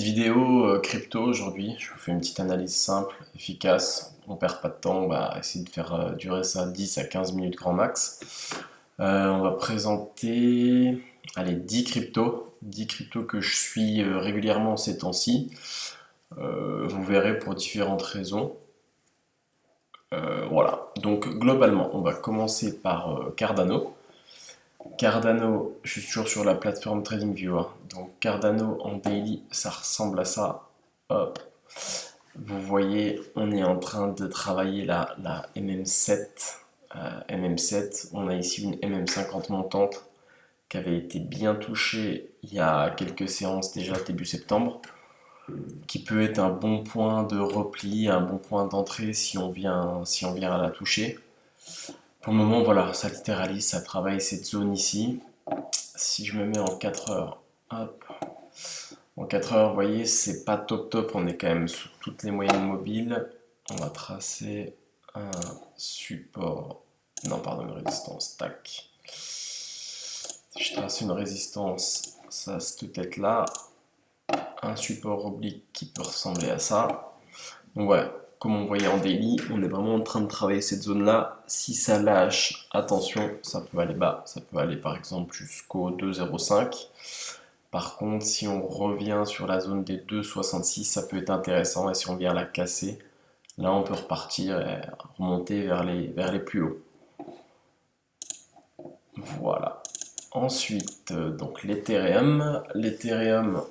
Vidéo crypto aujourd'hui, je vous fais une petite analyse simple, efficace, on perd pas de temps, on va essayer de faire durer ça 10 à 15 minutes grand max. On va présenter allez, 10 cryptos que je suis régulièrement ces temps-ci. Vous verrez pour différentes raisons. Voilà, donc globalement, on va commencer par Cardano. Cardano, je suis toujours sur la plateforme TradingView, hein. Donc Cardano en daily, ça ressemble à ça. Hop. Vous voyez, on est en train de travailler la MM7. MM7, on a ici une MM50 montante qui avait été bien touchée il y a quelques séances déjà début septembre, qui peut être un bon point de repli, un bon point d'entrée si on vient à la toucher. Pour le moment, voilà, ça littéralise, ça travaille cette zone ici. Si je me mets en 4 heures, hop, en 4 heures, vous voyez, c'est pas top top, on est quand même sous toutes les moyennes mobiles. On va tracer un support, non pardon, une résistance, tac. Si je trace une résistance, ça cette tête là, un support oblique qui peut ressembler à ça. Donc voilà, comme on voyait en daily, on est vraiment en train de travailler cette zone là. Si ça lâche, attention, ça peut aller bas, ça peut aller par exemple jusqu'au 2,05. Par contre, si on revient sur la zone des 2,66, ça peut être intéressant. Et si on vient la casser, là on peut repartir et remonter vers les plus hauts. Voilà. Ensuite, donc l'Ethereum. L'Ethereum,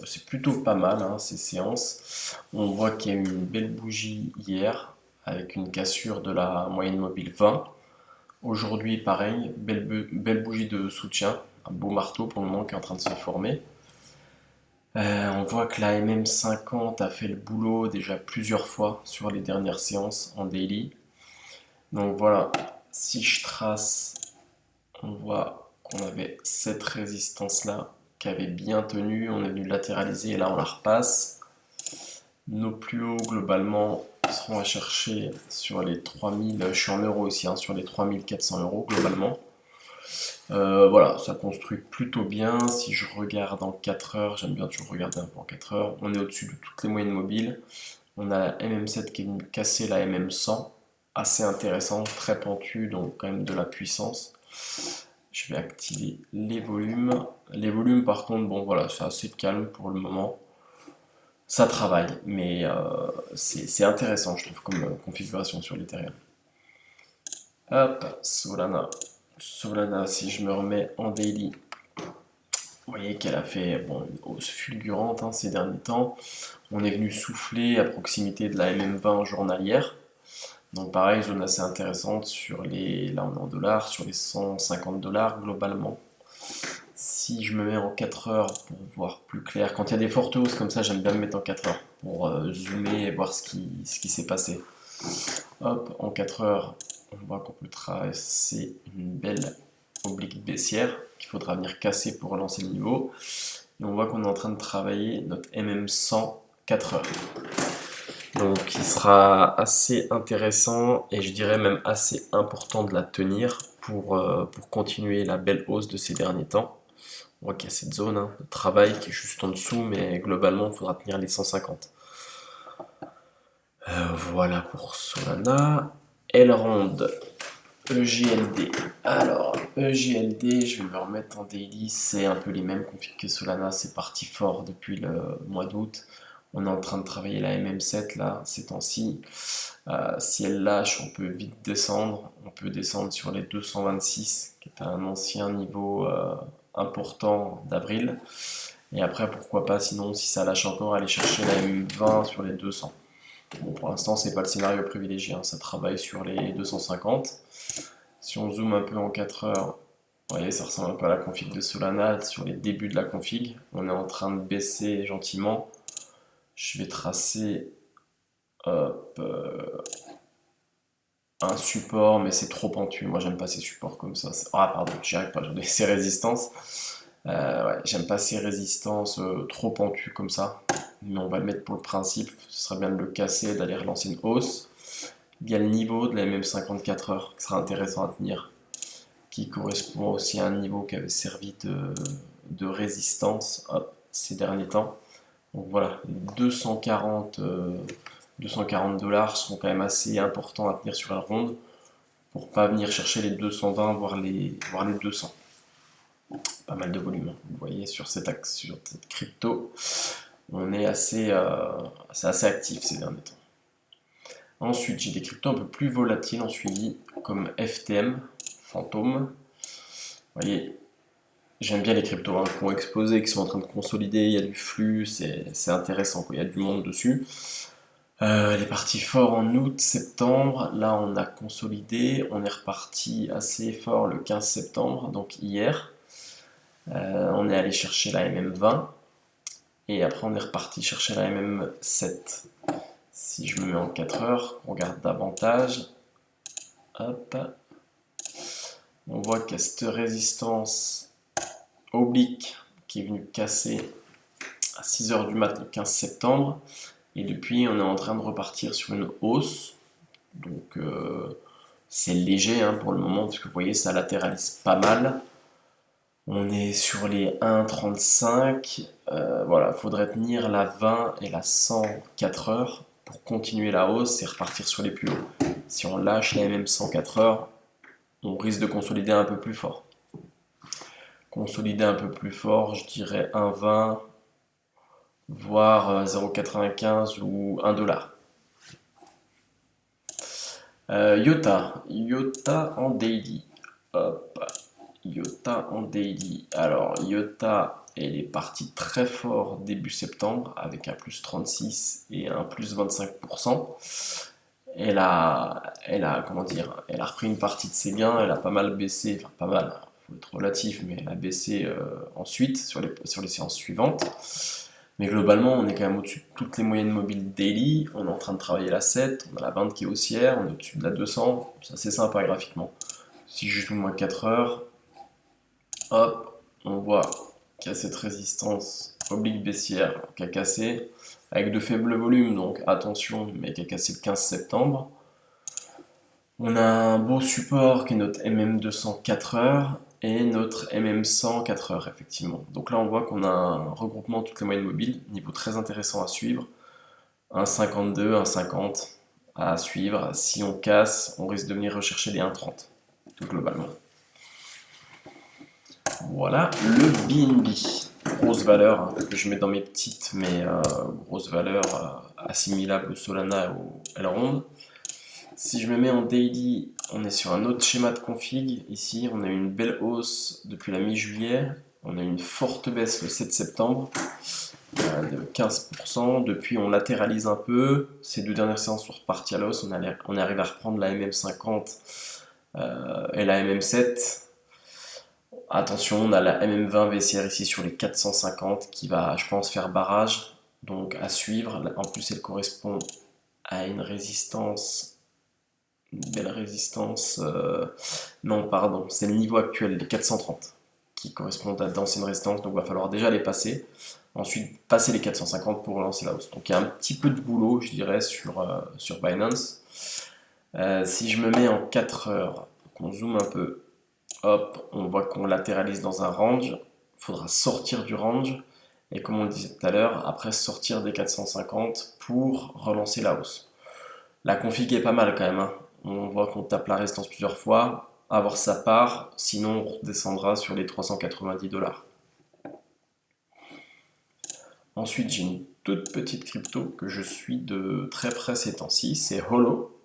c'est plutôt pas mal, hein, ces séances. On voit qu'il y a eu une belle bougie hier avec une cassure de la moyenne mobile 20. Aujourd'hui, pareil, belle bougie de soutien, un beau marteau pour le moment qui est en train de se former. On voit que la MM50 a fait le boulot déjà plusieurs fois sur les dernières séances en daily. Donc voilà, si je trace, on voit qu'on avait cette résistance-là qui avait bien tenu. On est venu latéraliser et là on la repasse. Nos plus hauts globalement seront à chercher sur les 3000, je suis en euros ici, hein, sur les 3400 euros globalement. Voilà, ça construit plutôt bien. Si je regarde en 4 heures, j'aime bien toujours regarder un peu en 4 heures, on est au-dessus de toutes les moyennes mobiles. On a la MM7 qui est venue casser la MM100, assez intéressant, très pentu, donc quand même de la puissance. Je vais activer les volumes. Les volumes par contre, bon voilà, c'est assez calme pour le moment. Ça travaille, mais c'est intéressant je trouve comme configuration sur l'Ethereum. Hop, Solana. Solana, si je me remets en daily, vous voyez qu'elle a fait bon, une hausse fulgurante, hein, ces derniers temps. On est venu souffler à proximité de la MM20 journalière. Donc pareil, zone assez intéressante sur les, là on est en dollars, sur les 150 dollars globalement. Si je me mets en 4 heures pour voir plus clair, quand il y a des fortes hausses comme ça, j'aime bien me mettre en 4 heures pour zoomer et voir ce qui s'est passé. Hop, en 4 heures, on voit qu'on peut tracer une belle oblique baissière qu'il faudra venir casser pour relancer le niveau. Et on voit qu'on est en train de travailler notre MM100 4 heures. Donc il sera assez intéressant et je dirais même assez important de la tenir pour continuer la belle hausse de ces derniers temps. On voit qu'il y a cette zone, hein, de travail qui est juste en dessous, mais globalement il faudra tenir les 150. Voilà pour Solana. Elrond, EGLD. Alors, EGLD, je vais me remettre en daily, c'est un peu les mêmes configs que Solana, c'est parti fort depuis le mois d'août. On est en train de travailler la MM7 là, ces temps-ci. Si elle lâche, on peut vite descendre. On peut descendre sur les 226, qui est un ancien niveau important d'avril. Et après, pourquoi pas, sinon, si ça lâche encore, aller chercher la M20 sur les 200. Bon, pour l'instant, c'est pas le scénario privilégié, hein, ça travaille sur les 250. Si on zoome un peu en 4 heures, vous voyez, ça ressemble un peu à la config de Solana sur les débuts de la config. On est en train de baisser gentiment. Je vais tracer hop, un support, mais c'est trop pentu. Moi, j'aime pas ces supports comme ça. Ah, pardon, j'y arrive pas, j'en ai ces résistances. Ouais, j'aime pas ces résistances trop pentues comme ça. Mais on va le mettre pour le principe. Ce serait bien de le casser, d'aller relancer une hausse. Il y a le niveau de la MM 54 heures qui sera intéressant à tenir, qui correspond aussi à un niveau qui avait servi de résistance ces derniers temps. Donc voilà, les 240 dollars sont quand même assez importants à tenir sur la ronde pour pas venir chercher les 220, voire les 200. Pas mal de volume, hein. Vous voyez sur cette crypto, on est c'est assez actif ces derniers temps. Ensuite, j'ai des cryptos un peu plus volatiles en suivi, comme FTM, Fantôme. Vous voyez, j'aime bien les cryptos hein, qui ont explosé, qui sont en train de consolider, il y a du flux, c'est intéressant, quoi. Il y a du monde dessus. Les parties fort en août, septembre, là on a consolidé, on est reparti assez fort le 15 septembre, donc hier. On est allé chercher la MM20 et après on est reparti chercher la MM7. Si je me mets en 4 heures, on regarde davantage, hop, on voit qu'il y a cette résistance oblique qui est venue casser à 6 heures du mat le 15 septembre et depuis on est en train de repartir sur une hausse, donc c'est léger hein, pour le moment parce que vous voyez ça latéralise pas mal. On est sur les 1,35. Voilà, il faudrait tenir la 20 et la 100 4 heures pour continuer la hausse et repartir sur les plus hauts. Si on lâche la MM 104 heures, on risque de consolider un peu plus fort. Consolider un peu plus fort, je dirais 1,20, voire 0,95 ou 1 dollar. IOTA en daily. Hop. IOTA en daily. Alors, IOTA, elle est partie très fort début septembre avec un plus 36 et un plus 25%. Comment dire, elle a repris une partie de ses gains, elle a pas mal baissé, enfin pas mal, faut être relatif, mais elle a baissé ensuite sur les séances suivantes. Mais globalement, on est quand même au-dessus de toutes les moyennes mobiles daily. On est en train de travailler la 7, on a la 20 qui est haussière, on est au-dessus de la 200. C'est assez sympa graphiquement. Si je joue moins 4 heures, hop, on voit qu'il y a cette résistance oblique baissière qui a cassé, avec de faibles volumes, donc attention, mais qui a cassé le 15 septembre. On a un beau support qui est notre MM200 4 heures et notre MM100 4 heures, effectivement. Donc là, on voit qu'on a un regroupement de toutes les moyennes mobiles, niveau très intéressant à suivre. 1,52, 1,50 à suivre. Si on casse, on risque de venir rechercher les 1,30, tout globalement. Voilà le BNB. Grosse valeur hein, que je mets dans mes petites, mais grosse valeur assimilable au Solana et au Elrond. Si je me mets en daily, on est sur un autre schéma de config. Ici, on a eu une belle hausse depuis la mi-juillet. On a eu une forte baisse le 7 septembre de 15%. Depuis, on latéralise un peu. Ces deux dernières séances sont reparties à la hausse. On arrive à reprendre la MM50 et la MM7. Attention, on a la MM20 baissière ici sur les 450 qui va, je pense, faire barrage. Donc à suivre. En plus, elle correspond à une résistance. Une belle résistance. Non, pardon, c'est le niveau actuel, les 430, qui correspondent à d'anciennes résistances. Donc il va falloir déjà les passer. Ensuite, passer les 450 pour relancer la hausse. Donc il y a un petit peu de boulot, je dirais, sur Binance. Si je me mets en 4 heures, qu'on zoome un peu, hop, on voit qu'on latéralise dans un range. Il faudra sortir du range. Et comme on le disait tout à l'heure, après sortir des 450 pour relancer la hausse. La config est pas mal quand même, hein. On voit qu'on tape la résistance plusieurs fois, avoir sa part, sinon on redescendra sur les 390 dollars. Ensuite, j'ai une toute petite crypto que je suis de très près ces temps-ci, c'est Holo.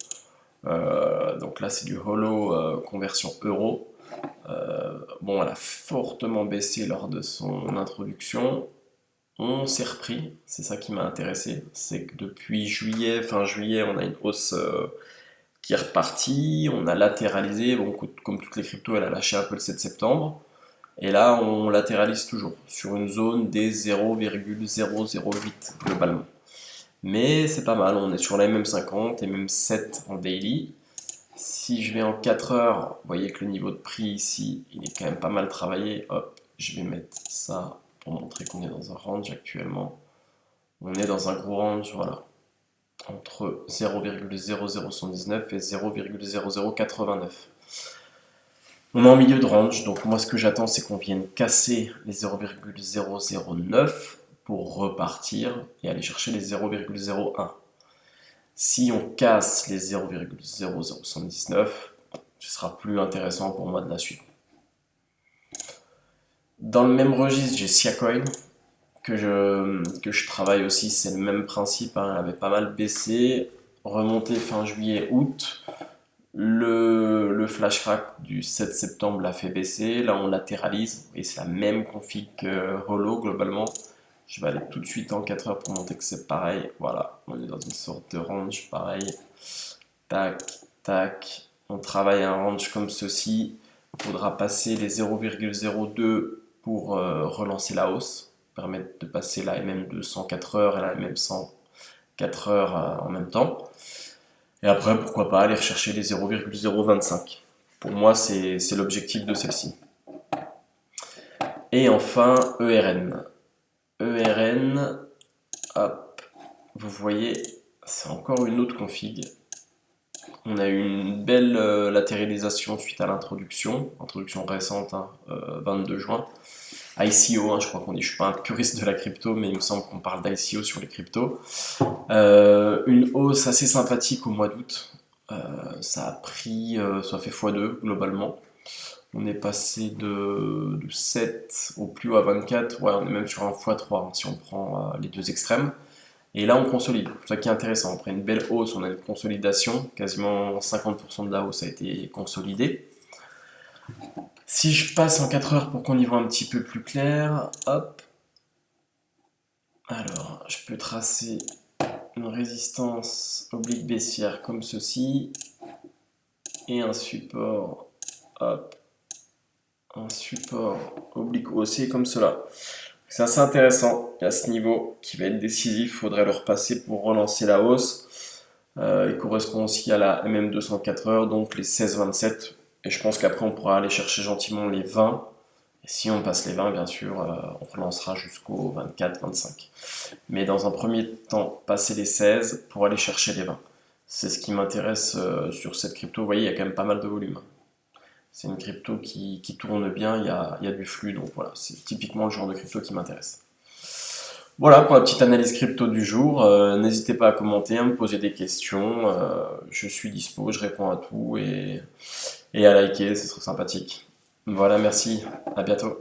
Donc là, c'est du Holo conversion euro. Bon, elle a fortement baissé lors de son introduction. On s'est repris, c'est ça qui m'a intéressé. C'est que depuis juillet, fin juillet, on a une hausse qui est repartie. On a latéralisé. Bon, comme toutes les cryptos, elle a lâché un peu le 7 septembre. Et là, on latéralise toujours sur une zone des 0,008 globalement. Mais c'est pas mal, on est sur la MM50 et MM7 en daily. Si je vais en 4 heures, vous voyez que le niveau de prix ici, il est quand même pas mal travaillé. Hop, je vais mettre ça pour montrer qu'on est dans un range actuellement. On est dans un gros range, voilà, entre 0,0079 et 0,0089. On est en milieu de range, donc moi ce que j'attends c'est qu'on vienne casser les 0,009 pour repartir et aller chercher les 0,01. Si on casse les 0,0079, ce sera plus intéressant pour moi de la suivre. Dans le même registre, j'ai Siacoin que je travaille aussi. C'est le même principe, hein, elle avait pas mal baissé, remonté fin juillet-août. Le flash crack du 7 septembre l'a fait baisser. Là, on latéralise et c'est la même config que Holo globalement. Je vais aller tout de suite en 4 heures pour montrer que c'est pareil. Voilà, on est dans une sorte de range pareil. Tac, tac. On travaille un range comme ceci. Il faudra passer les 0,02 pour relancer la hausse. Permettre de passer la MM de 104 heures et la MM 104 heures en même temps. Et après, pourquoi pas aller rechercher les 0,025. Pour moi, c'est l'objectif de celle-ci. Et enfin, ERN. ERN, hop, vous voyez, c'est encore une autre config. On a eu une belle latéralisation suite à l'introduction récente, hein, 22 juin. ICO, hein, je crois qu'on dit, je suis pas un puriste de la crypto, mais il me semble qu'on parle d'ICO sur les cryptos. Une hausse assez sympathique au mois d'août. Ça a pris, ça fait x2 globalement. On est passé de 7 au plus haut à 24, ouais, on est même sur un x3 hein, si on prend les deux extrêmes. Et là, on consolide, c'est ça qui est intéressant. Après une belle hausse, on a une consolidation, quasiment 50% de la hausse a été consolidée. Si je passe en 4 heures pour qu'on y voit un petit peu plus clair, hop. Alors, je peux tracer une résistance oblique baissière comme ceci, et un support, hop, un support oblique haussier comme cela. C'est assez intéressant à ce niveau qui va être décisif, il faudrait le repasser pour relancer la hausse. Il correspond aussi à la MM200 4 heures, donc les 16,27. Et je pense qu'après on pourra aller chercher gentiment les 20. Et si on passe les 20, bien sûr, on relancera jusqu'au 24-25. Mais dans un premier temps, passer les 16 pour aller chercher les 20. C'est ce qui m'intéresse sur cette crypto. Vous voyez, il y a quand même pas mal de volume. C'est une crypto qui tourne bien, il y a du flux, donc voilà, c'est typiquement le genre de crypto qui m'intéresse. Voilà pour la petite analyse crypto du jour. N'hésitez pas à commenter, à me poser des questions. Je suis dispo, je réponds à tout et à liker, ce serait sympathique. Voilà, merci, à bientôt.